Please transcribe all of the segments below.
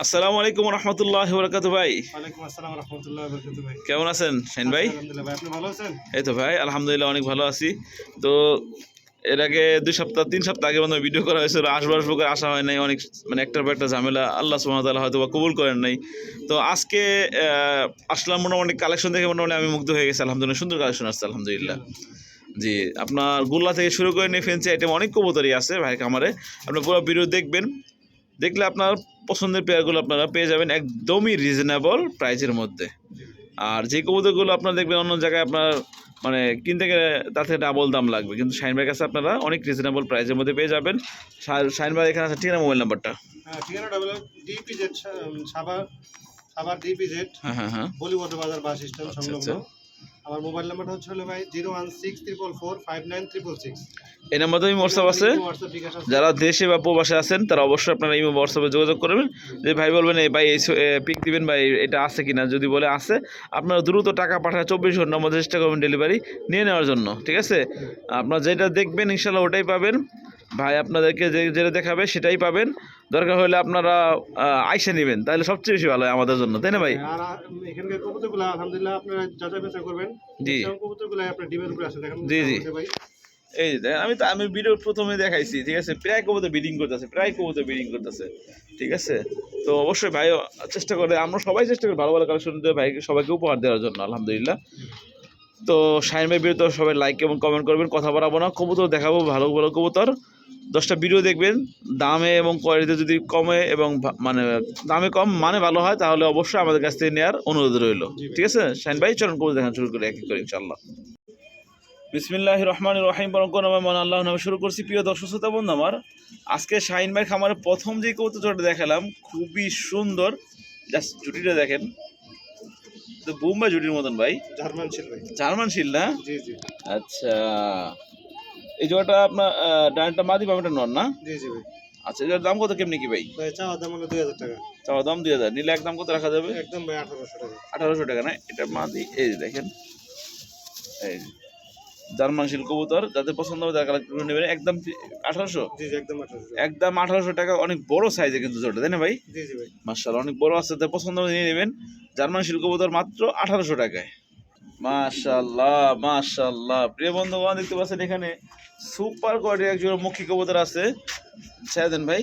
আসসালামু আলাইকুম রহমতুল্লাহ বরকাতুহু ভাই। ওয়ালাইকুম আসসালাম রাহমাতুল্লাহি ওয়া বারাকাতুহু ভাই। কেমন আছেন শাহিন ভাই? আলহামদুলিল্লাহ ভাই, আপনি ভালো আছেন? এই তো ভাই আলহামদুলিল্লাহ অনেক ভালো আছি। তো এর আগে 2 সপ্তাহ 3 সপ্তাহ আগে মনে ভিডিও করা হয়েছিল, আসবো করে আসা হয় নাই, অনেক মানে একটার পর একটা ঝামেলা, আল্লাহ সুবহানাহু ওয়া তাআলা হয়তো বা কবুল করেন নাই। তো আজকে আসলাম, মোটামুটি কালেকশন দেখে মোটামুটি আমি মুগ্ধ হয়ে গেছি। আলহামদুলিল্লাহ সুন্দর কালেকশন আসছে আলহামদুলিল্লাহ। জি, আপনার গোল্লা থেকে শুরু করে নিয়ে ফেন্সি আইটেম অনেক কবুতরই আছে ভাই খামারে। আপনার পুরো ভিডিও দেখবেন, দেখলে আপনার পছন্দের পেয়ারগুলো আপনারা পেয়ে যাবেন একদমই রিজনেবল প্রাইসের মধ্যে। আর যে কবুতরগুলো আপনারা দেখবেন অন্য জায়গায় আপনার মানে কিনতে গেলে তার থেকে ডাবল দাম লাগবে, কিন্তু শাহিন ভাইয়ের কাছে আপনারা অনেক রিজনেবল প্রাইসের মধ্যে পেয়ে যাবেন। শাহিন ভাই এখানে আছে, ঠিক না? মোবাইল নাম্বারটা হ্যাঁ, ঠিকানাটা হলো ডিপিজেড সাভার ডিপিজেড। হ্যাঁ বলিউড বাজার বাস স্ট্যান্ড আচ্ছা সংলগ্ন। আচ্ছা। আমার মোবাইল নাম্বারটা হচ্ছে ভাই 01644459666। এই নাম্বারে আমি হোয়াটসঅ্যাপ আছে। হোয়াটসঅ্যাপ বিকাশ আছে। যারা দেশে বা প্রবাসে আছেন তারা অবশ্যই আপনারা এই হোয়াটসঅ্যাপে যোগাযোগ করবেন। যে ভাই বলবেন এই ভাই এই পিক দিবেন ভাই, এটা আছে কিনা, যদি বলে আছে আপনারা দ্রুত টাকা পাঠায় 24 ঘন্টার মধ্যে চেষ্টা করবেন ডেলিভারি নিয়ে নেওয়ার জন্য, ঠিক আছে? আপনারা যেটা দেখবেন ইনশাল্লাহ ওটাই পাবেন ভাই, আপনাদেরকে যেটা দেখাবে সেটাই পাবেন। দরকার হলে আপনারা আইসা নেবেন, তাহলে সবচেয়ে বেশি ভালো হয় আমাদের জন্য, তাই না ভাই? আর এখানকার কবুতরগুলো আলহামদুলিল্লাহ আপনারা যাচাই বাছাই করবেন। জি কবুতরগুলো আপনার ডিমের উপরে আছে, দেখেন জি জি। ভাই। এই যে আমি ভিডিও প্রথমে দেখাইছি, ঠিক আছে? প্রায় কবুতর ব্রিডিং করতেছে, ঠিক আছে? তো অবশ্যই ভাই চেষ্টা করে, আমরা সবাই চেষ্টা করি ভালো ভালো কালেকশন দিয়ে ভাই সবাইকে উপহার দেওয়ার জন্য আলহামদুলিল্লাহ। তো শাহিন ভাই ভিডিও তো সবাই লাইক এবং কমেন্ট করবেন, কথা বাড়াবো না, কবুতর দেখাবো ভালো ভালো কবুতর। 10টা ভিডিও দেখবেন, দামে এবং কোয়ালিটিতে যদি কমে এবং মানে দামে কম মানে ভালো হয়, তাহলে অবশ্যই আমাদের কাছ থেকে নেওয়ার অনুরোধ রইল, ঠিক আছে? শাহিন ভাই চলুন কবুতর দেখানো শুরু করি এক এক করে ইনশাআল্লাহ। বিসমিল্লাহির রহমানির রহিম। বরকত নামে মান আল্লাহ নামে শুরু করছি। প্রিয় দর্শক শ্রোতা বন্ধু আমার, আজকে শাহিন ভাই খামারে প্রথম যে কবুতরটা দেখালাম খুবই সুন্দর, জাস্ট জুটিটা দেখেন, তো বোম্বাই জুটির মতন ভাই। জার্মান ছিল ভাই। জার্মান শিল না? জি জি। আচ্ছা, এই জোড়াটা আপনার ডানটা মাদি বামটা নর না? জি জি ভাই। আচ্ছা, এটার দাম কত কেমনি কি ভাই? ভাই চাওয়া দাম হলো 2000 টাকা। চাওয়া দাম 2000, নিলে একদম কত রাখা যাবে? একদম ভাই 1800 টাকা। 1800 টাকা না? এটা মাদি, এই যে দেখেন, এই যে জার্মান শিল কবুতর, যাদের পছন্দ হবে তারা কালেক্ট করে নেবেন। একদম 1800? জি জি, একদম 1800 টাকা। একদম 1800 টাকা। অনেক বড় সাইজে কিন্তু জোড়াটা, তাই না ভাই? জি জি ভাই। মাশাআল্লাহ অনেক বড় আছে, তাই পছন্দ হলে নিয়ে নেবেন। জার্মান শিল কবুতর মাত্র 1800 টাকায়। মাশাআল্লাহ মাশাআল্লাহ। প্রিয় বন্ধুগণ দেখতে পাচ্ছেন এখানে সুপার কোয়ালিটির এক জোড়া মুখী কবুতর আছে। ছেড়ে দেন ভাই।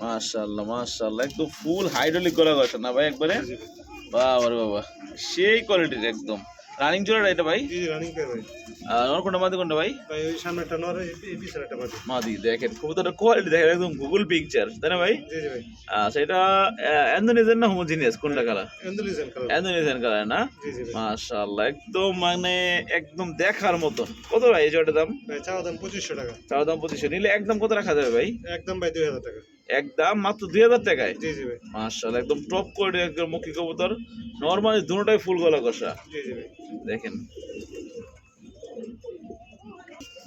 মাশাআল্লাহ মাশাআল্লাহ, একদম ফুল হাইড্রোলিক গলা কষা না ভাই একবারে? জি ভাই। বাবা রে বাবা, সেই কোয়ালিটির একদম রানিং জোড়াটা এটা ভাই। জি জি, রানিং পেয়ার ভাই। নর কোনটা মাদি কোনটা ভাই? ভাই ওই সামনে একটা নর, এই পিছনে একটা মাদি। মাদি। দেখেন কবুতরটা কোয়ালিটি দেখেন, একদম গুগল পিকচার, তাই না ভাই? জি জি ভাই। আচ্ছা, এটা ইন্দোনেশিয়ান না হোমোজিনিয়াস কোনটা কালার? এন্ডুলিজেন কালার। ইন্দোনেশিয়ান কালার না? জি জি ভাই। মাশাআল্লাহ একদম মানে একদম দেখার মতো। কত ভাই এই জোড়াটার দাম? ভাই চাওয়া দাম 2500 টাকা। চাওয়া দাম 2500, নিলে একদম কত রাখা যাবে ভাই? একদম ভাই 2000 টাকা। একদম মাত্র 2000 টাকায়। জি জি ভাই। মাশাআল্লাহ একদম টপ কোয়ালিটির একদম মুখী কবুতর, নরমালি দুটোটাই ফুল গলা কষা। জি জি ভাই। দেখেন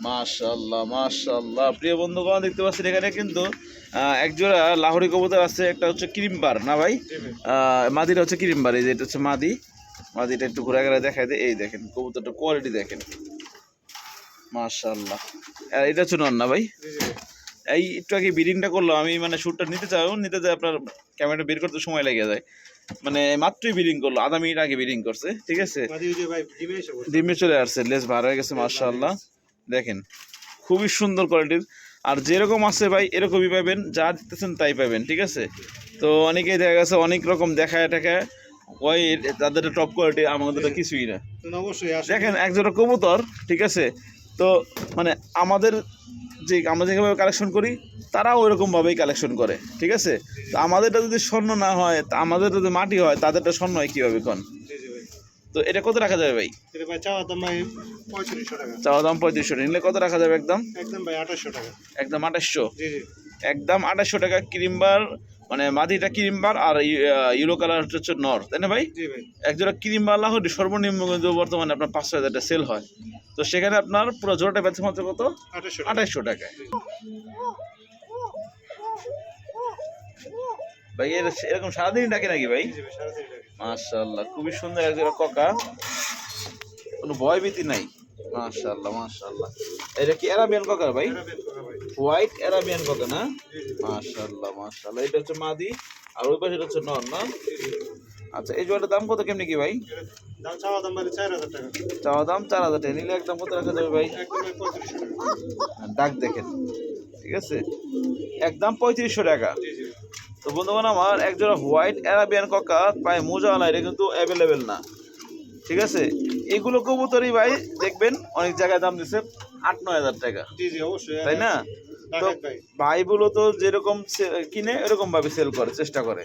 মাশাআল্লাহ মাশাআল্লাহ। প্রিয় বন্ধুগণ দেখতে পাচ্ছেন এখানে কিন্তু এক জোড়া লাহোরি কবুতর আছে, একটা হচ্ছে ক্রিমবার না ভাই? জি ভাই। মাদিটা হচ্ছে ক্রিমবার, এই যে এটা হচ্ছে মাদি। মাদিটা একটু ঘোরা ঘোরা দেখায় দেয়, এই দেখেন কবুতরটা কোয়ালিটি দেখেন মাশাআল্লাহ। আর এটা হচ্ছে নর না ভাই? জি জি ভাই। এই একটু আগে ব্রিডিংটা করলাম আমি, মানে শ্যুটটা নিতে যাই আপনার ক্যামেরাটা বের করতে সময় লেগে যায়, মানে মাত্রই ব্রিডিং করলো, আধা মিনিট আগে ব্রিডিং করছে, ঠিক আছে? মাদি ওই যে ভাই ডিমে এসে পড়ছে। ডিমে চলে আসছে, লেজ ভার হয়ে গেছে মাশাআল্লাহ। দেখেন খুবই সুন্দর কোয়ালিটির, আর যেরকম আছে ভাই এরকমই পাবেন, যা দিতেছেন তাই পাবেন, ঠিক আছে? তো অনেকেই দেখা গেছে অনেক রকম দেখায় টেখায়, ওই তাদের টপ কোয়ালিটি, আমাদের তো কিছুই না। অবশ্যই আসে। দেখেন একজোড়া কবুতর, ঠিক আছে? তো মানে আমাদের যে আমরা যেভাবে কালেকশন করি তারাও ওইরকমভাবেই কালেকশন করে, ঠিক আছে? তো আমাদেরটা যদি স্বর্ণ না হয়, আমাদেরটা যদি মাটি হয়, তাদেরটা স্বর্ণ হয় কীভাবে কোন? জি জি ভাই। তো এটা কত রাখা যাবে ভাই? এটা ভাই চাওয়া দাম ভাই 3500 টাকা। চাওয়া দাম 3500, নিলে কত রাখা যাবে একদম? একদম ভাই 2800 টাকা। একদম 2800। জি জি। একদম 2800 টাকা। ক্রিমবার মানে মাদিটা ক্রিমবার, আর ইউরো কালার হচ্ছে নর, তাই না ভাই? জি ভাই। একজোড়া ক্রিমবার লাহোরি সর্বনিম্ন কিন্তু বর্তমানে আপনার 5,000 টাকা সেল হয়। তো সেখানে আপনার পুরো জোড়াটা বেচে মাত্র কত? 2800 টাকায়। ভাই এরকম সারাদিন ডাকে নাকি ভাই? জি ভাই, 3.5 টাকা। মাশাআল্লাহ খুবই সুন্দর একজোড়া ককা, কোনো ভয় ভীতি নাই। মাশাআল্লাহ মাশাআল্লাহ। এটা কি আরাবিয়ান ককার ভাই? আরাবিয়ান কোকা ভাই। হোয়াইট আরাবিয়ান ককা না? জি জি মাশাআল্লাহ মাশাআল্লাহ, এটা হচ্ছে মাদি আর ওই পাশে হচ্ছে নর না? জি জি। আচ্ছা, এই জোড়াটার দাম কত কেমনি কি ভাই? এটার দাম চাওয়া দাম মানে 4000 টাকা। চাওয়া দাম 4000 টাকা, নিলে একদম কত রাখা যাবে ভাই? একদম ভাই 3500 টাকা। ডাক দেখেন, ঠিক আছে, একদম 3500 টাকা। জি জি তো বন্ধুগণ আমার এক জোড়া হোয়াইট আরাবিয়ান ককা পায়ে মোজাওয়ালা, এটা কিন্তু অ্যাভেলেবেল না, ঠিক আছে। এগুলো কবুতরই ভাই দেখবেন অনেক জায়গায় দাম দিচ্ছে 8-9 হাজার টাকা, জি জি অবশ্যই। তাই না? তো ডাকাত ভাই। ভাইগুলো তো যেরকম কিনে এরকম ভাবে সেল করে, চেষ্টা করে,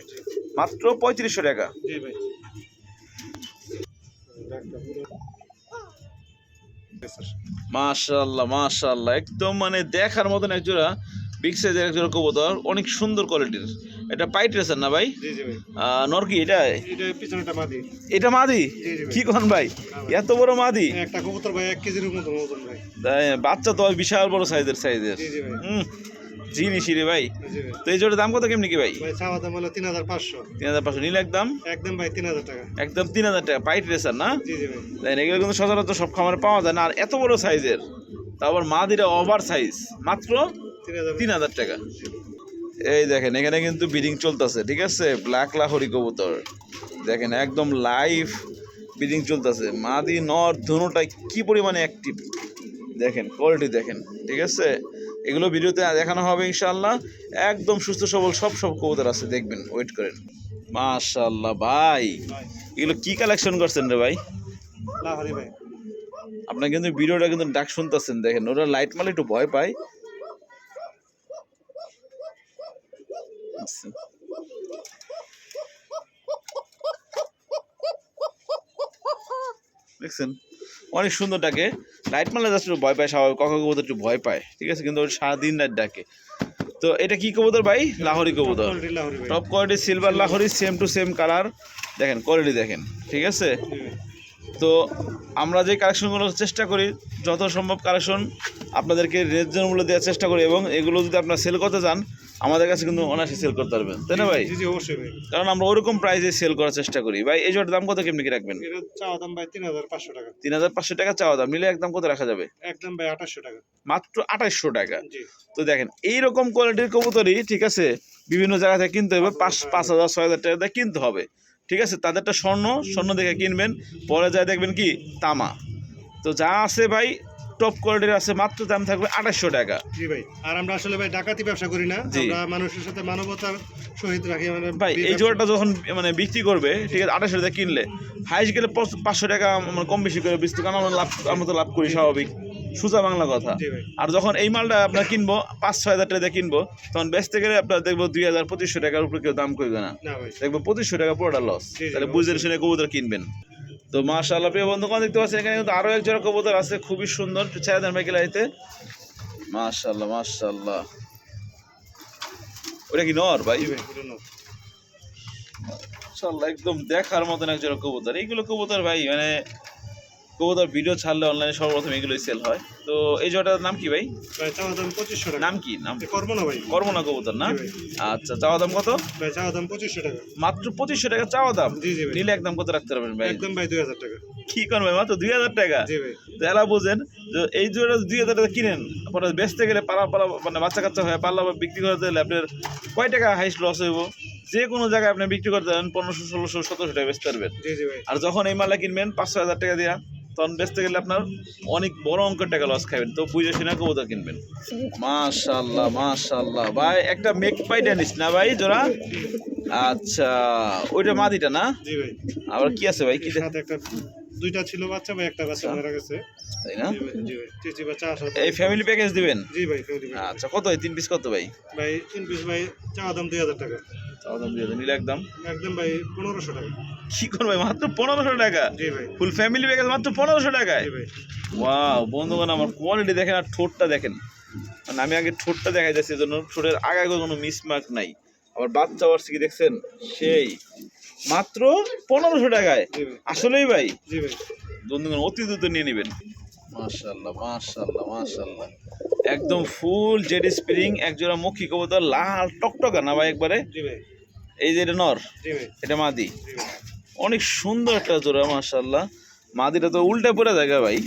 মাত্র 3500 টাকা। জি ভাই। ডাক্তার পুরো মাশাআল্লাহ মাশাআল্লাহ, একদম মানে দেখার মতন এক জোড়া বিগ সাইজের এক জোড়া কবুতর, অনেক সুন্দর কোয়ালিটির। এটা পাইট রেসার না ভাই? জি জি ভাই। নর কি এটা? এটা পিছনেটা মাদি। এটা মাদি? জি জি ভাই। কি কোন ভাই, এত বড় মাদি? একটা কবুতর ভাই 1 কেজির মতো ওজন ভাই। তাই, বাচ্চা তো বিশাল বড় সাইজের জি জি ভাই। জিনিসই রে ভাই। জি ভাই। তো এই জোড়ার দাম কত কেমনি কি ভাই? ভাই চাওয়া দাম হলো 3500। 3500, নিলে একদম একদম ভাই 3000 টাকা। একদম 3000 টাকা। পাইট রেসার না? জি জি ভাই। তাই না? এগুলো কিন্তু সচরাচর সব খামারে পাওয়া যায় না, আর এত বড় সাইজের, তারপর মাদিরা ওভার সাইজ, মাত্র 3000। 3000 টাকা। এই দেখেন এখানে কিন্তু ব্রিডিং চলতেছে, ঠিক আছে, ব্ল্যাক লাহোরি কবুতর দেখেন একদম লাইভ ব্রিডিং চলতেছে। মাদি নর দুটোটাই কি পরিমাণে অ্যাক্টিভ দেখেন, কোয়ালিটি দেখেন, ঠিক আছে। এগুলো ভিডিওতে দেখানো হবে ইনশাআল্লাহ। একদম সুস্থ সবল সব কবুতর আছে, দেখবেন, ওয়েট করেন। মাশাআল্লাহ ভাই, ভাই এগুলো কি কালেকশন করছেন রে ভাই? লাহোরি ভাই। আপনার কিন্তু ভিডিওটা কিন্তু ডাক শুনতেছেন, দেখেন ওরা লাইট মারলে একটু ভয় পায়। দেখছেন অনেক সুন্দর ডাকে, লাইট মারলে জাস্ট একটু ভয় পায়, স্বাভাবিক, কখন কবুতর একটু ভয় পায়, ঠিক আছে, কিন্তু ওর সারাদিন রাত ডাকে। তো এটা কি কবুতর ভাই? লাহোরি কবুতর, কোয়ালিটি লাহোরি ভাই। Top quality silver Lahori, same to same colour, দেখেন কোয়ালিটি দেখেন, ঠিক আছে। জি ভাই। তো আমরা যে কালেকশনগুলো চেষ্টা করি যত সম্ভব কালেকশন আপনাদেরকে রিজনেবল মূল্যে দেওয়ার চেষ্টা করি, এবং এগুলো যদি আপনারা সেল করতে চান আমাদের কাছে কিন্তু অনায়াসে সেল করতে পারবেন, তাই না ভাই? জি জি অবশ্যই ভাই। কারণ আমরা ওরকম প্রাইসে সেল করার চেষ্টা করি ভাই। এই জোড়ার দাম কত কেমনি কি রাখবেন? এটা চাওয়া দাম ভাই 3500 টাকা। 3500 টাকা চাওয়া দাম, নিলে একদম কত রাখা যাবে? একদম ভাই 2800 টাকা। মাত্র 2800 টাকা। জি তো দেখেন এইরকম কোয়ালিটির কবুতরই, ঠিক আছে, বিভিন্ন জায়গা থেকে কিনতে হবে, 5,000-6,000 টাকা দিয়ে কিনতে হবে, ঠিক আছে। তাদেরটা স্বর্ণ দেখে কিনবেন, পরে যায় দেখবেন কি তামা। তো যা আছে ভাই টপ কোয়ালিটির আছে, মাত্র দাম থাকবে 2800 টাকা। জি ভাই। আর আমরা আসলে ভাই ডাকাতি ব্যবসা করি না, জি। আমরা মানুষের সাথে মানবতার সহিত রাখি। মানে ভাই এই জোড়াটা যখন মানে বিক্রি করবে, ঠিক আছে, 2800 টাকা কিনলে হাইস্ট গেলে 500 টাকা মানে কম বেশি করে বিক্রি, কারণ আমরা তো লাভ করি, স্বাভাবিক, সোজা বাংলা কথা। জি ভাই। আর যখন এই মালটা আপনার কিনবো 5-6 হাজার টাকা দিয়ে কিনবো, তখন বেচতে গেলে আপনার দেখবো 2000-2500 টাকার উপরে কেউ দাম করবে না, না ভাই। দেখবো 2500 টাকা পুরোটা লস। জি, তাহলে বুঝে শুনে কবুতর কিনবেন। তো মাশাআল্লাহ প্রিয় বন্ধুগণ দেখতে পাচ্ছেন এখানে কিন্তু আরো এক জোড়া কবুতর আছে, খুবই সুন্দর, ছেড়ে দেন ভাই লাইতে। মাশাআল্লাহ মাশাআল্লাহ, ওটা কি নর ভাই? জি ভাই এটা নাও। মাশাআল্লাহ একদম দেখার মতন এক জোড়া কবুতর। এইগুলো কবুতর ভাই মানে কবুতর ভিডিও ছাড়লে অনলাইনে সর্বপ্রথম এগুলোই সেল হয়। তো এই জোড়াটার নাম কি ভাই? ভাই চাওয়া দাম 2500 টাকা। নাম কি? নাম এ করবো না ভাই। কর্মনা কবুতর না? জি ভাই। আচ্ছা, চাওয়া দাম কত? ভাই চাওয়া দাম 2500 টাকা। মাত্র 2500 টাকা চাওয়া দাম, জি জি ভাই। নিলে একদম কত রাখতে পারবেন ভাই? একদম ভাই 2000 টাকা। কি করবেন ভাই, মাত্র 2000 টাকা? জি ভাই। তাহলে বুঝেন যে এই জোড়া 2000 টাকা কিনেন, পরে বেচতে গেলে পালা মানে বাচ্চা কাচ্চা হয়ে পাল্লা বিক্রি করতে গেলে আপনার কয় টাকা হাইস্ট লস হইব? যে কোনো জায়গায় আপনি বিক্রি করতে যাবেন 1500, 1600, 1700 টাকা বেচতে পারবেন। জি জি ভাই। আর যখন এই মালটা কিনবেন 5-6 হাজার টাকা দিয়া, তখন বেচতে গেলে আপনার অনেক বড় অঙ্কের টাকা লস খাবেন। তো বুঝে শুনে কবুতর কিনবেন। মাশাআল্লাহ মাশাআল্লাহ ভাই, একটা মেক পাইটা নিস না ভাই জোড়া? আচ্ছা, ওইটা মাদিটা না? জি ভাই। আবার কি আছে ভাই? কি সাথে একটা দুইটা ছিল বাচ্চা ভাই, একটা বাচ্চা মারা গেছে। তাই না? জি ভাই। জি ভাই। চিচি বাচ্চা আসা। এই ফ্যামিলি প্যাকেজ দিবেন? জি ভাই ফেলে দিবেন। আচ্ছা, কত এই 3 পিস কত ভাই? ভাই 3 পিস ভাই চাওয়া দাম 2000 টাকা। চাওয়া দাম দিয়ে দেন, নিলে একদম একদম ভাই 1500 টাকা। কি করবে মাত্র 1500 টাকা? জি ভাই। ফুল ফ্যামিলি প্যাকেজ মাত্র 1500 টাকায়? জি ভাই। ওয়াও বন্ধুগণ, আমার কোয়ালিটি দেখেন আর ঠোঁটটা দেখেন, মানে আমি আগে ঠোঁটটা দেখাই যাচ্ছি, এজন্য ঠোঁটের আগায় কোনো মিসমার্ক নাই। আবার বাচ্চা আসছে কি দেখছেন, সেই মাত্র 1500 টাকায়। জি ভাই। আসলেই ভাই জি ভাই। বন্ধুগণ অতি দ্রুত নিয়ে নেবেন। মাশাআল্লাহ মাশাআল্লাহ মাশাআল্লাহ, একদম ফুল জেড স্প্রিং এক জোড়া মুখী কবুতর, লাল টকটকা না ভাই একবারে? জি ভাই। এই যে এটা নর, জি ভাই। এটা মাদি, জি ভাই। অনেক সুন্দর একটা জোড়া মাশাআল্লাহ। মাদিটা তো উল্টা পড়ে জায়গা ভাই,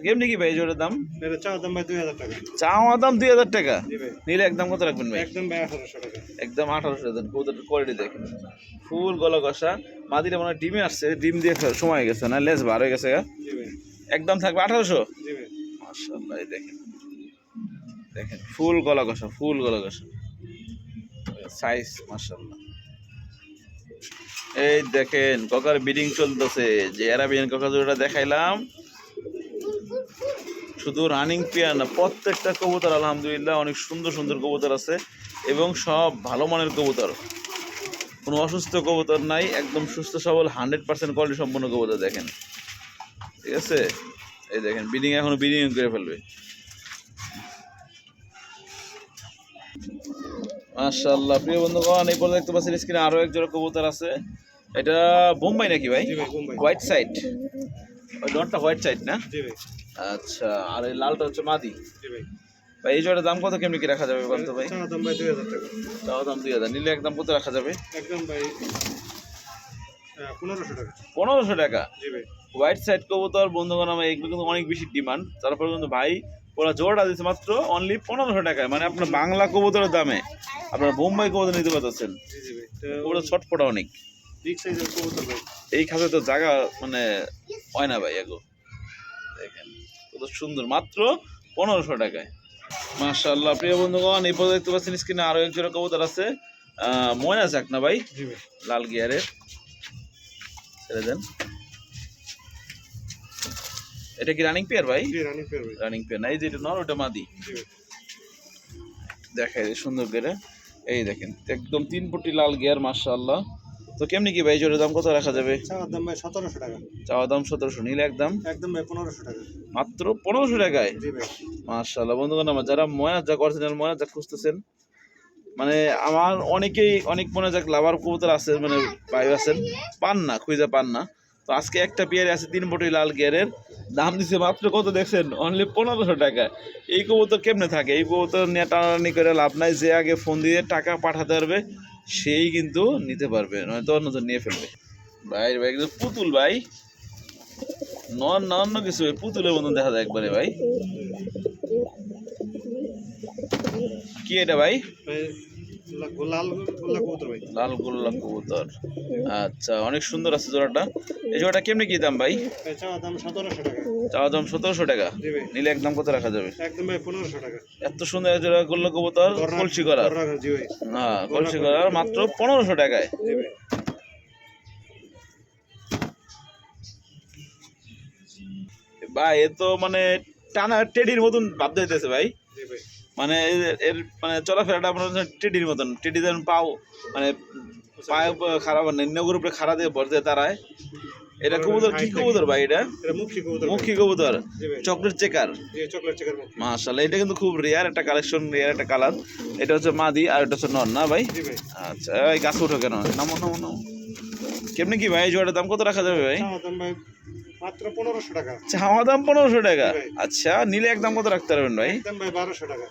কেমনি কি ভাই এই জোড়ার দাম? এটা চাওয়া দাম ভাই 2000 টাকা। চাওয়া দাম 2000 টাকা। জি ভাই। নিলে একদম কত রাখবেন ভাই? একদম ভাই 1800 টাকা। একদম 1800 দেন। কবুতরের কোয়ালিটি দেখেন, ফুল গলা কষা। মাদিটা মনে হয় ডিমে আসছে, ডিম দিয়ে সময় হয়ে গেছে না, লেজ বার হয়ে গেছে। জি ভাই। একদম থাকবে 1800। জি ভাই। মাশাআল্লাহ, এই দেখেন দেখেন ফুল গলা কষা, ফুল গলা কষা সাইজ মাশাআল্লাহ। এই দেখেন ককার বিডিং চলতেছে, যে অ্যারাবিয়ান ককা জোড়াটা দেখাইলাম, শুধু রানিং পেয়ার না, প্রত্যেকটা কবুতর আলহামদুলিল্লাহ অনেক সুন্দর সুন্দর কবুতর আছে এবং সব ভালো মানের কবুতর, কোনো অসুস্থ কবুতর নাই, একদম সুস্থ সবল 100% কোয়ালিটি সম্পন্ন কবুতর দেখেন। ঠিক আছে, এই দেখেন বিডিং এখনো বিডিং করে ফেলবে। মাশাআল্লাহ প্রিয় বন্ধুগণ, এই পর্যন্ত দেখতে পাচ্ছেন স্ক্রিনে আরো এক জোড়া কবুতর আছে। এটা বোম্বাই নাকি ভাই? জি ভাই বোম্বাই। হোয়াইট সাইড, ওই ডটটা হোয়াইট সাইড না? জি ভাই। আচ্ছা, আর এই লালটা হচ্ছে মাদি। জি ভাই। ভাই এই জোড়ার দাম কত কেমনি কি রাখা যাবে বলতো ভাই? চাওয়া দাম ভাই 2000 টাকা। চাওয়া দাম 2000, নিলে একদম কত রাখা যাবে? একদম ভাই 1500 টাকা। 1500 টাকা। জি ভাই। হোয়াইট সাইড কবুতর বন্ধুগণ, আমার এগুলো কিন্তু অনেক বেশি ডিমান্ড, তারপরে কিন্তু ভাই ওরা জোড়াটা দিচ্ছে মাত্র অনলি 1500 টাকায়, মানে আপনার বাংলা কবুতরের দামে আপনার বোম্বাই কবুতর নিতে পারতেছেন। জি জি ভাই। ওরা ছটফটা অনেক, বিগ সাইজের কবুতর ভাই। এই খাতে তো জায়গা মানে হয় না ভাই। এগো দেখেন কত সুন্দর, মাত্র 1500 টাকায়। মাশাআল্লাহ প্রিয় বন্ধুগণ, এই পর্যন্ত দেখতে পাচ্ছেন স্ক্রিনে আরো এক জোড়া কবুতর আছে, ময়না যাক না ভাই, জি ভাই। লাল গিয়ারের। ছেড়ে দেন। এটা কি রানিং পেয়ার ভাই? জি রানিং পেয়ার ভাই। রানিং পেয়ার না, এই যে এটা নর, ওটা মাদি। জি ভাই। দেখাই সুন্দর করে, এই দেখেন একদম 3 পটি লাল গিয়ার মাশাআল্লাহ। তো কেমনি কি ভাই জোড়ার দাম কত রাখা যাবে? চাওয়ার দাম ভাই 1700 টাকা। চাওয়া দাম 1700, নিলে একদম একদম ভাই 1500 টাকা। মাত্র 1500 টাকায়। জি ভাই। মাশাআল্লাহ বন্ধুগণ, আমার যারা ময়নাজাক অরিজিনাল ময়নাজাক খুঁজতেছেন, মানে আমার অনেকেই অনেক ময়নাজাক লাভার কবুতর আছে, মানে ভাই আছেন, পান না, খুঁজে পান না। তো আজকে একটা পেয়ারে আছে 3 পটি লাল গিয়ারের, দাম দিছে মাত্র কত দেখছেন? অনলি 1500 টাকা। এই কবুতর কেমনে থাকে? এই কবুতর নিয়ে টানাটানি করে লাভ নাই, যে আগে ফোন দিয়ে টাকা পাঠাতে পারবে সেই কিন্তু নিতে পারবে, নয়তো অন্যজন নিয়ে ফেলবে। ভাই ভাই কিন্তু পুতুল ভাই, নন না অন্য কিছু, পুতুলের মতন দেখা যায় একবারে ভাই। কি এটা ভাই? ভাই লাল গোল্লা কবুতর ভাই। লাল গোল্লা কবুতর, আচ্ছা অনেক সুন্দর আছে জোড়াটা। এই জোড়াটা কেমনি কি দাম ভাই? ভাই চাওয়া দাম 1700 টাকা। চাওয়া দাম 1700 টাকা, জি ভাই। নিলে একদম কত রাখা যাবে? একদম ভাই 1500 টাকা। এত সুন্দর এক জোড়া গোল্লা কবুতর, কলসি করা, জি ভাই। হ্যাঁ কলসি করা, মাত্র 1500 টাকায়। জি ভাই। ভাই এ তো মানে টানা টেডির মতন ভাবতে হইতেছে ভাই, জি ভাই। মানে এর মানে চলাফেরাটা আপনার টেডির মতন, টেডি যেন পাও মানে পায়ে খারাপ নগর উপরে খাড়া দিয়ে ভরতে তারায়। এটা কবুতর কি কবুতর ভাই? এটা এটা মুখী কবুতর। মুখী কবুতর, জি ভাই। Chocolate checker. জি চকলেট চেকার মুখী। মাশাআল্লাহ, এটা কিন্তু খুব রেয়ার একটা কালেকশন, রেয়ার একটা কালার। এটা হচ্ছে মাদি আর এটা হচ্ছে নর না ভাই? জি ভাই। আচ্ছা, এই গাছ উঠো কেন? নামো নামো নামো। কেমনি কি ভাই জোড়াটার দাম কত রাখা যাবে ভাই? চাওয়া দাম ভাই মাত্র 1500 টাকা। চাওয়া দাম 1500 টাকা। জি ভাই। আচ্ছা, নিলে একদম কত রাখতে পারবেন ভাই? একদম ভাই 1200 টাকা।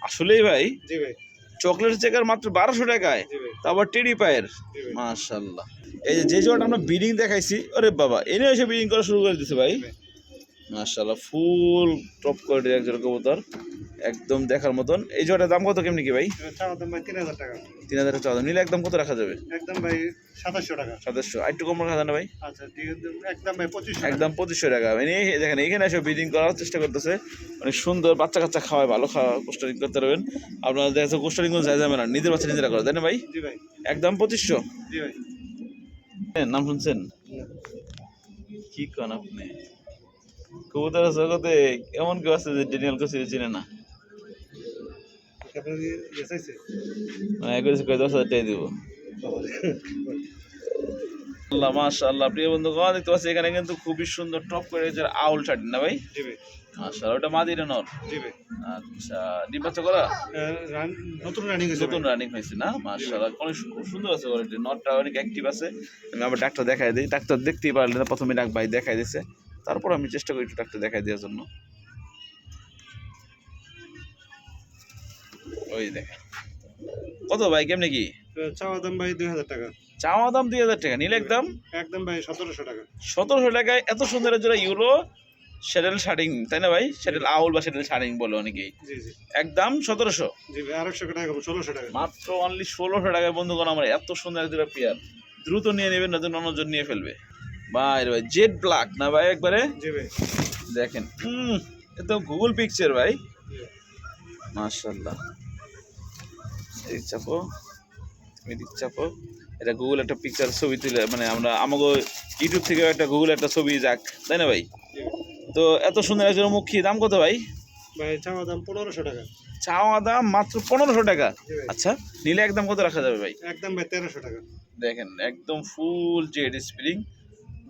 আসলেই ভাই জি ভাই। চকলেট চেকার মাত্র 1200 টাকায়, জি ভাই। তারপর টেডি পায়ের। জি ভাই। মাশাআল্লাহ, এই যে জোড়াটা আমরা বিডিং দেখাইছি, আরে বাবা এনে এসে বিডিং করা শুরু করে দিছে ভাই। জি ভাই। মাশাআল্লাহ, ফুল টপ কোয়ালিটির এক জোড়া কবুতর, একদম দেখার মতন। এই জোড়াটার দাম কত কেমনি কি ভাই? এটা চাওয়া দাম ভাই 3000 টাকা। 3000 টাকা চাওয়া দাম, নিলে একদম কত রাখা যাবে? একদম ভাই 2700 টাকা। 2700, আর একটু কম রাখা যায় না ভাই? আচ্ছা ঠিক আছে, একদম ভাই 2500 টাকা। একদম 2500 টাকা। মানে দেখেন এখানে এসে ব্রিডিং করার চেষ্টা করতেছে, অনেক সুন্দর বাচ্চা কাচ্চা খাওয়ায়, ভালো খাওয়া কোস্টারিং করতে পারবেন আপনারা। দেখা যাচ্ছে কোস্টারিং কোনো যায় যাবে না, নিজের বাচ্চা নিজেরা করে, তাই না ভাই? জি ভাই। একদম 2500। জি ভাই। নাম শুনছেন? কি কন আপনি? কবুতরের জগতে এমন কেউ আছে যে ড্যানিয়েল কোসিরে চিনে না? আপনি এসআইছে একবার কয় 10,000 টাকা দিব। আল্লাহ মাশাআল্লাহ প্রিয় বন্ধুগণ, দেখতে পাচ্ছি এখানে কিন্তু খুবই সুন্দর টপ করে যারা আউল শার্ট না ভাই? জি ভাই। মাশাআল্লাহ, ওটা মাদি না নর? জি ভাই। আচ্ছা, ডিম বাচ্চা করা? নতুন রানিং হয়েছে নতুন রানিং হয়েছে না? মাশাআল্লাহ, অনেক খুব সুন্দর আছে কোয়ালিটি, নটটা অনেক অ্যাক্টিভ আছে। আমি আবার ডাক্তার দেখাই দিই, ডাক্তার দেখতেই পারলেন না, প্রথমে ডাক ভাই দেখাই দিয়েছে, তারপর আমি চেষ্টা করি একটু ডাক্তার দেখাই দেওয়ার জন্য। ওই দেখেন কত ভাই কেমনে কি? চাওয়া দাম ভাই 2000 টাকা। চাওয়া দাম 2000 টাকা, নিলে একদম একদম ভাই 1700 টাকা। 1700 টাকায় এত সুন্দর জোড়া ইউরো শ্যাডেল শার্টিং তাই না ভাই? শ্যাডেল আউল বা শ্যাডেল শার্টিং বলে অনেকেই। জি জি একদম 1700, জি ভাই, 800 টাকা কম, 1600 টাকা। মাত্র অনলি 1600 টাকায় বন্ধুগণ আমার এত সুন্দর একটা পেয়ার। দ্রুত নিয়ে নেবেন, নতুন অন্যজন নিয়ে ফেলবে। ভাই রে ভাই, জেড ব্ল্যাক না ভাই একবারে? জি ভাই। দেখেন এ তো গুগল পিকচার ভাই, জি। মাশাআল্লাহ। এই চাপো, তুমি দিক চাপো। এটা গুগল একটা পিকচার ছবি তুলে, মানে আমরা আমাকে ইউটিউব থেকে একটা গুগল একটা ছবি যাক, তাই না ভাই? জি। তো এত সুন্দর একজন মুখী, দাম কত ভাই? ভাই চাওয়া দাম 1500 টাকা। চাওয়া দাম মাত্র 1500 টাকা। জি ভাই। আচ্ছা, নিলে একদম কত রাখা যাবে ভাই? একদম ভাই 1300 টাকা। দেখেন একদম ফুল জেড স্প্রিং,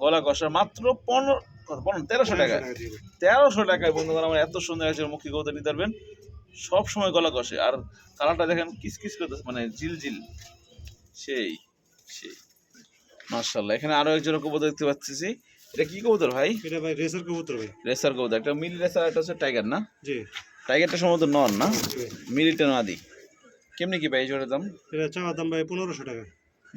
গলা কষা, মাত্র 1300 টাকা। জি ভাই। 1300 টাকায় বন্ধুগণ আমার এত সুন্দর একজন মুখী কবুতর নিতে পারবেন। সব সময় গলা কষে, আর কালারটা দেখেন কিসকিস করতেছে, মানে ঝিলঝিল, সেই সেই মাশাআল্লাহ। এখানে আরো একজন কবুতর দেখতে পাচ্ছি। এটা কি কবুতর ভাই? এটা ভাই রেসার কবুতর ভাই। রেসার কবুতর, একটা মিলি রেসার, একটা হচ্ছে টাইগার না? জি টাইগারটা সম্ভবত নন না, জি ভাই। মিলিটা নাদি। কেমনি কি ভাই জোড়ার দাম? এটা চাওয়া দাম ভাই 1500 টাকা।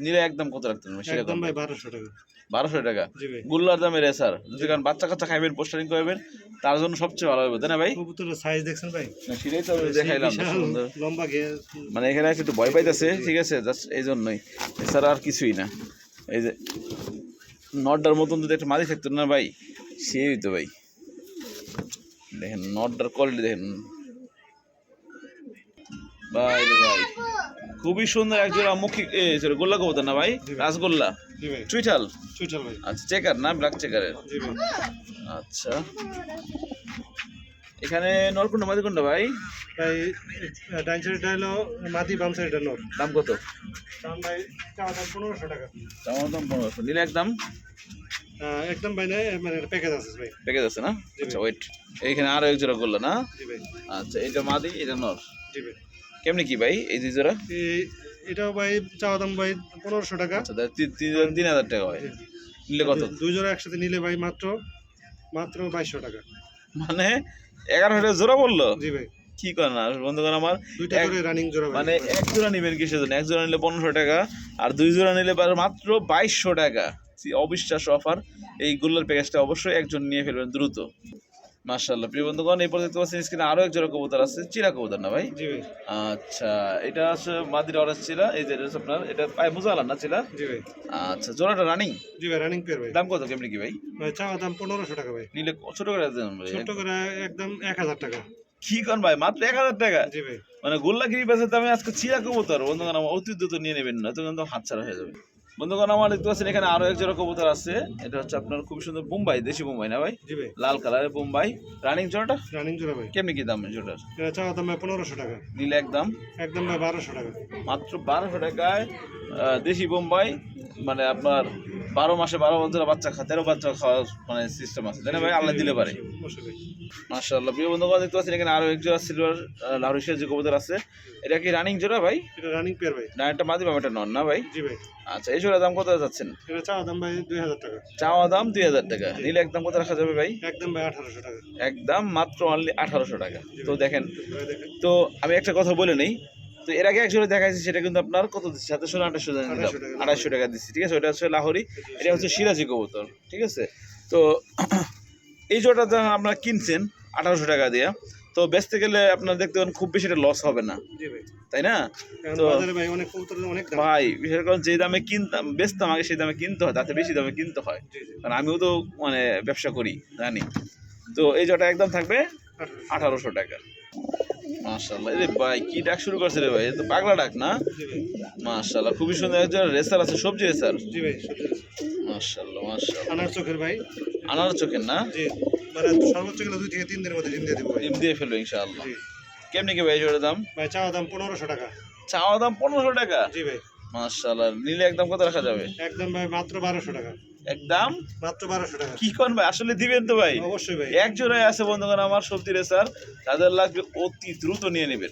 নিলে একদম কত রাখতেন সেটা? একদম ভাই 1200 টাকা। 1200 টাকা। জি ভাই। গুল্লার দামে রেসার, যদি কারণ বাচ্চা কাচ্চা খাইবেন, পোস্টারিং করবেন, তার জন্য সবচেয়ে ভালো হবে, তাই না ভাই? কবুতরের সাইজ দেখছেন ভাই? না, সেটাই তো আমি দেখাইলাম, বিশাল সুন্দর। লম্বা ঘে। মানে এখানে একটু ভয় পাইতেছে, ঠিক আছে, জাস্ট এই জন্যই, এছাড়া আর কিছুই না। এই যে নটটার মতন যদি একটা মাদি থাকতো না ভাই, সেই তো ভাই। দেখেন নটটার কোয়ালিটি দেখেন ভাই রে ভাই, খুবই সুন্দর একজোড়া মুখী গোল্লা কবুতর না ভাই? রাসগোল্লা, জি ভাই। চুইঠাল। চুইঠাল ভাই। আচ্ছা, চেকার না, ব্ল্যাক চেকারের। জি ভাই। আচ্ছা, এখানে নরকুন্ডা মাদি কোনটা ভাই? ভাই ডাইন সাইডটা হলো মাদি, বাম সাইডটা নর। দাম কত? দাম ভাই চাওয়া দাম 1500 টাকা। দাম দাম 1500, নিলে একদম একদম ভাই নাই, মানে প্যাকেজ আছে ভাই। প্যাকেজ আছে না? জি আচ্ছা ভাই। ওয়েট, এইখানে আরো এক জোড়া গোল্লা না? জি ভাই। আচ্ছা, এটা মাদি, এটা নর। জি ভাই। কেমনি কি ভাই এই দুই জোড়া? এটাও ভাই চাওয়া দাম ভাই 1500 টাকা। আচ্ছা, তাহলে 3000 টাকা হয়। নিলে কত? দুই জোড়া একসাথে নিলে ভাই মাত্র 2200 টাকা। মানে 1100 জোড়া বললো? জি ভাই। কি করেন না বন্ধুগণ আমার, দুইটা করে রানিং জোড়া ভাই। মানে এক জোড়া নিবেন কিসের জন্য? এক জোড়া নিলে 1500 টাকা, আর দুই জোড়া নিলে মাত্র 2200 টাকা। অবিশ্বাস্য অফার। এই গুলোর প্যাকেজটা অবশ্যই একজন নিয়ে ফেলবেন দ্রুত। মাশাআল্লাহ, প্রিয় বন্ধুগণ, এই পর্যন্ত দেখতে পাচ্ছেন স্ক্রিনে আরো এক জোড়া কবুতর আছে, চিরা কবুতর না ভাই? জি ভাই। আচ্ছা, এটা আছে মাদির অরেঞ্জ চিলা, এই যে আপনার এটা পায় মুজালা না চিলা? জি ভাই। আচ্ছা, জোড়াটা রানিং? জি ভাই, রানিং পেয়ার ভাই। দাম কত কেমনি কি ভাই? ভাই চাওয়া দাম 1500 টাকা ভাই। নিলে ছোট করে দেন ভাই। ছোট করে একদম 1000 টাকা। কি করেন ভাই, মাত্র 1000 টাকা? জি ভাই। মানে গোল্লাগিরি বেচে দামে আজকে চিরা কবুতর বন্ধুগণ আমার অতি দ্রুত নিয়ে নেবেন, না তো কিন্তু হাতছাড়া হয়ে যাবে। বন্ধুগণ আমার দেখতে পাচ্ছেন এখানে আরো এক জোড়া কবুতর আছে। এটা হচ্ছে আপনার খুব সুন্দর বোম্বাই, দেশি বোম্বাই না ভাই? জি ভাই। লাল কালারের বোম্বাই, রানিং জোড়াটা রানিং জোড়া ভাই। কেমনি কি দাম জোড়ার? এটা চাওয়া দাম ভাই 1500 টাকা। নিলে একদম একদম ভাই 1200 টাকা। মাত্র 1200 টাকায় দেশি বোম্বাই, মানে আপনার 12 মাসে 12 বছর বাচ্চা 13 বাচ্চা খাওয়ার মানে সিস্টেম আছে, তাই না ভাই? আল্লাহ দিলে পারে। অবশ্যই ভাই। মাশাআল্লাহ, প্রিয় বন্ধুগণ দেখতে পাচ্ছেন এখানে আরো এক জোড়া সিলভার লাহোরিশিয়ার যে কবুতর আছে। এটা কি রানিং জোড়া ভাই? এটা রানিং পেয়ার ভাই। না, একটা মাদি বাম, একটা নন না ভাই? জি ভাই। আচ্ছা, এই জোড়া দাম কত যাচ্ছেন? এটা চাওয়া দাম ভাই 2000 টাকা। চাওয়া দাম 2000 টাকা, নিলে একদম কত রাখা যাবে ভাই? একদম ভাই 1800 টাকা। একদম মাত্র অনলি 1800 টাকা। তো দেখেন, ভাই দেখেন। তো আমি একটা কথা বলে নেই, তো এর আগে এক জোড়া দেখাইছি, সেটা কিন্তু আপনার কত দিচ্ছে? 2700 না 2800 দিলাম, 2800 টাকা দিচ্ছি, ঠিক আছে? ওটা হচ্ছে লাহোরি, এটা হচ্ছে সিরাজি কবুতর, ঠিক আছে? তো এই জোড়াটা যখন আপনারা কিনছেন 1800 টাকা দিয়ে, তো বেচতে গেলে আপনার দেখতে পাবেন খুব বেশি লস হবে না, জি ভাই। তাই না? কারণ তো বাজারে ভাই অনেক কবুতরের অনেক দাম। ভাই বিশেষ করে যে দামে কিনতাম, বেচতাম আগে, সেই দামে কিনতে হয়, তাতে বেশি দামে কিনতে হয়, জি জি। কারণ আমিও তো মানে ব্যবসা করি, জানি। তো এই জোড়াটা একদম থাকবে 1800 টাকা। মাশাআল্লাহ, এই ভাই কি ডাক শুরু করছে রে ভাই? এ তো পাগলা ডাক না? জি ভাই। মাশাআল্লাহ, খুবই সুন্দর একজন রেসার আছে, সবজি রেসার। জি ভাই। সত্যি। মাশাআল্লাহ মাশাআল্লাহ, আনার চোখের ভাই। আনার চোখের না? জি। মানে সর্বোচ্চ গেলে 2 থেকে 3 দিনের মধ্যে ডিম দিয়ে দেবো ভাই। ডিম দিয়ে ফেলবে ইনশাআল্লাহ। জি। কেমনি কি ভাই জোড়ার দাম? ভাই চাওয়া দাম 1500 টাকা। চাওয়া দাম 1500 টাকা? জি ভাই। মাশাআল্লাহ, নিলে একদম কত রাখা যাবে? একদম ভাই মাত্র 1200 টাকা। একদম মাত্র 1200 টাকা। কি করেন ভাই, আসলে দিবেন তো ভাই? অবশ্যই ভাই। এক জোড়ায় আছে বন্ধুগণ আমার সবজি রেসার, তাদের লাগবে অতি দ্রুত নিয়ে নেবেন।